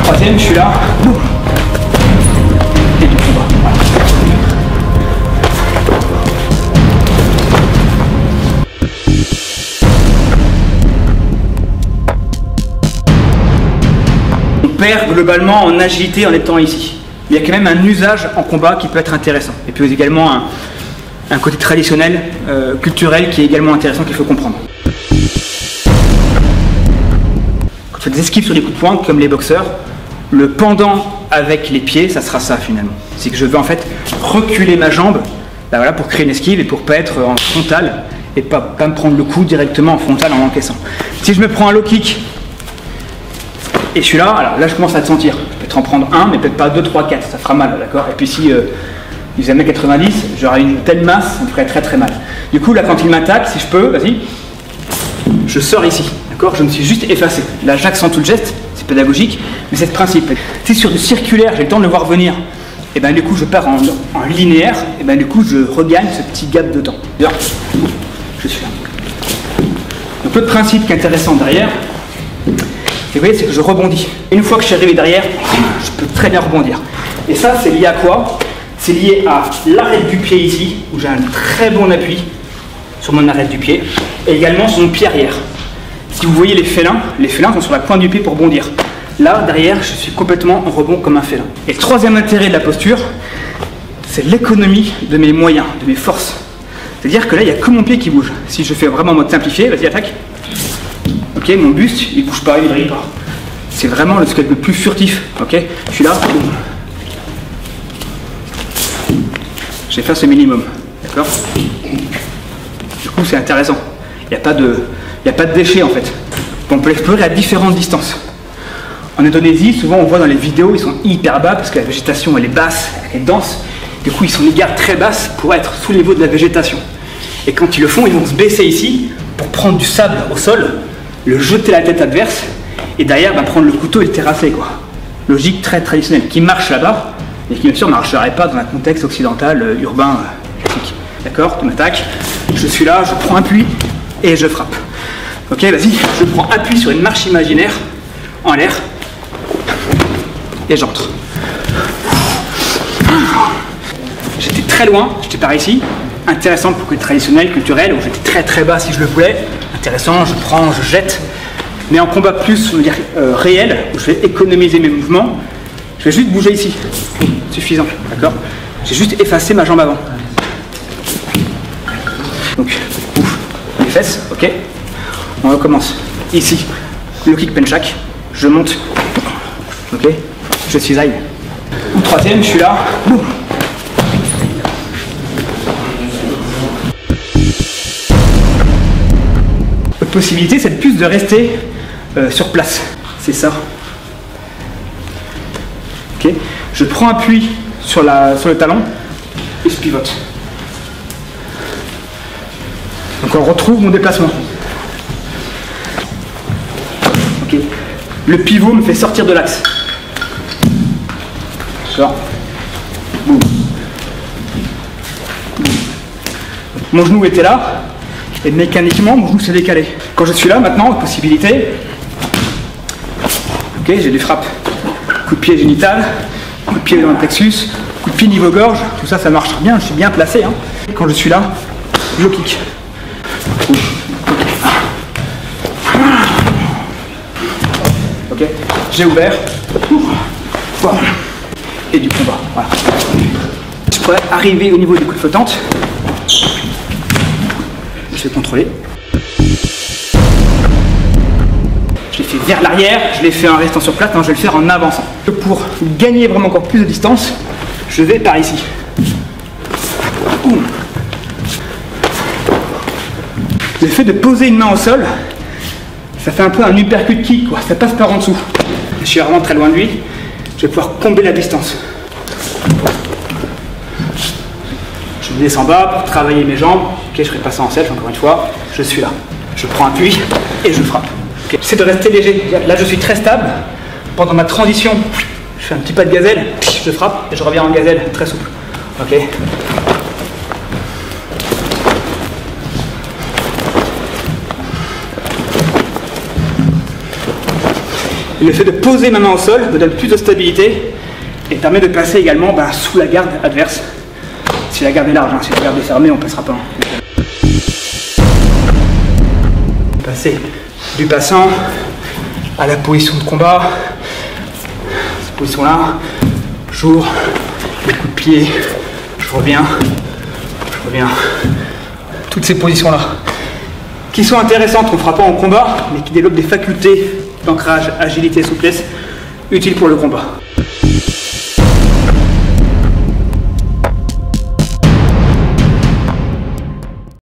troisième, je suis là. Boum. Et du combat. Voilà. On perd globalement en agilité en étant ici. Il y a quand même un usage en combat qui peut être intéressant. Et puis également un côté traditionnel, culturel qui est également intéressant qu'il faut comprendre. Quand tu fais des esquives sur les coups de poing, comme les boxeurs, le pendant avec les pieds, ça sera ça finalement. C'est que je veux en fait reculer ma jambe là, voilà, pour créer une esquive et pour pas être en frontal et pas me prendre le coup directement en frontal en encaissant. Si je me prends un low kick et je suis là, alors là je commence à te sentir. Je peux peut-être en prendre un, mais peut-être pas 2, 3, 4, ça fera mal, d'accord. Et puis si ils aimaient 90, j'aurais une telle masse, ça me ferait très très mal. Du coup là quand il m'attaque, si je peux, vas-y, je sors ici, d'accord. Je me suis juste effacé. Là j'accentue le geste, c'est pédagogique, mais c'est le principe. Si sur du circulaire, j'ai le temps de le voir venir, et ben du coup je pars en linéaire, et ben du coup je regagne ce petit gap de temps. Je suis là. Donc le principe qui est intéressant derrière, vous voyez, c'est que je rebondis. Une fois que je suis arrivé derrière, je peux très bien rebondir. Et ça, c'est lié à quoi? C'est lié à l'arrêt du pied ici, où j'ai un très bon appui sur mon arrêt du pied, et également sur mon pied arrière. Si vous voyez les félins sont sur la pointe du pied pour bondir. Là, derrière, je suis complètement en rebond comme un félin. Et le troisième intérêt de la posture, c'est l'économie de mes moyens, de mes forces. C'est-à-dire que là, il n'y a que mon pied qui bouge. Si je fais vraiment en mode simplifié, vas-y, attaque. Ok, mon buste, il bouge pas, il brille pas. C'est vraiment le squelette le plus furtif. Ok, je suis là. J'efface le minimum. D'accord. Du coup, c'est intéressant. Il n'y a pas de déchets en fait. On peut l'explorer à différentes distances. En Indonésie, souvent on voit dans les vidéos, ils sont hyper bas parce que la végétation elle est basse, elle est dense. Du coup, ils sont en garde très basse pour être sous le niveau de la végétation. Et quand ils le font, ils vont se baisser ici pour prendre du sable au sol, le jeter à la tête adverse, et derrière prendre le couteau et le terrasser, quoi. Logique très traditionnelle, qui marche là-bas, et qui bien sûr ne marcherait pas dans un contexte occidental, urbain, classique. D'accord, tu m'attaques, je suis là, je prends appui, et je frappe. Ok, vas-y, je prends appui sur une marche imaginaire, en l'air, et j'entre. J'étais très loin, j'étais par ici, intéressant pour le traditionnel, culturel, où j'étais très très bas si je le voulais, intéressant, je prends, je jette, mais en combat plus, on va dire, réel, où je vais économiser mes mouvements, je vais juste bouger ici, suffisant, d'accord. J'ai juste effacé ma jambe avant. Donc, ouf, les fesses, ok. On recommence, ici, le kick penchak, je monte, ok, je cisaille. Au troisième, je suis là, boum. L'autre possibilité, c'est plus de rester sur place. C'est ça. Ok. Je prends appui sur le talon et je pivote. Donc on retrouve mon déplacement. Ok. Le pivot me fait sortir de l'axe. D'accord. Boum. Mon genou était là. Et mécaniquement, mon genou s'est décalé. Quand je suis là, maintenant, possibilité. Ok, j'ai des frappes. Coup de pied génital, coup de pied dans le plexus, coup de pied niveau gorge. Tout ça, ça marche bien. Je suis bien placé. Hein. Quand je suis là, je kick. Ok, j'ai ouvert. Et du combat. Voilà. Je pourrais arriver au niveau des coups de flottante. Je vais contrôler. Je l'ai fait vers l'arrière, je l'ai fait en restant sur place, non, je vais le faire en avançant. Pour gagner vraiment encore plus de distance, je vais par ici. Le fait de poser une main au sol, ça fait un peu un uppercut kick, quoi. Ça passe par en dessous. Je suis vraiment très loin de lui, je vais pouvoir combler la distance. Je me descends bas pour travailler mes jambes. Ok, je ferai pas ça en self, encore une fois. Je suis là. Je prends appui et je frappe. Okay. J'essaie de rester léger. Là, je suis très stable. Pendant ma transition, je fais un petit pas de gazelle, je frappe et je reviens en gazelle, très souple. Ok. Et le fait de poser ma main au sol me donne plus de stabilité et permet de passer également sous la garde adverse. Si la garde est large, hein. Si la garde est fermée, on ne passera pas. Passer du passant à la position de combat. Cette position-là, j'ouvre, le coup de pied, je reviens. Toutes ces positions-là, qui sont intéressantes en frappant en combat, mais qui développent des facultés d'ancrage, agilité, souplesse, utiles pour le combat.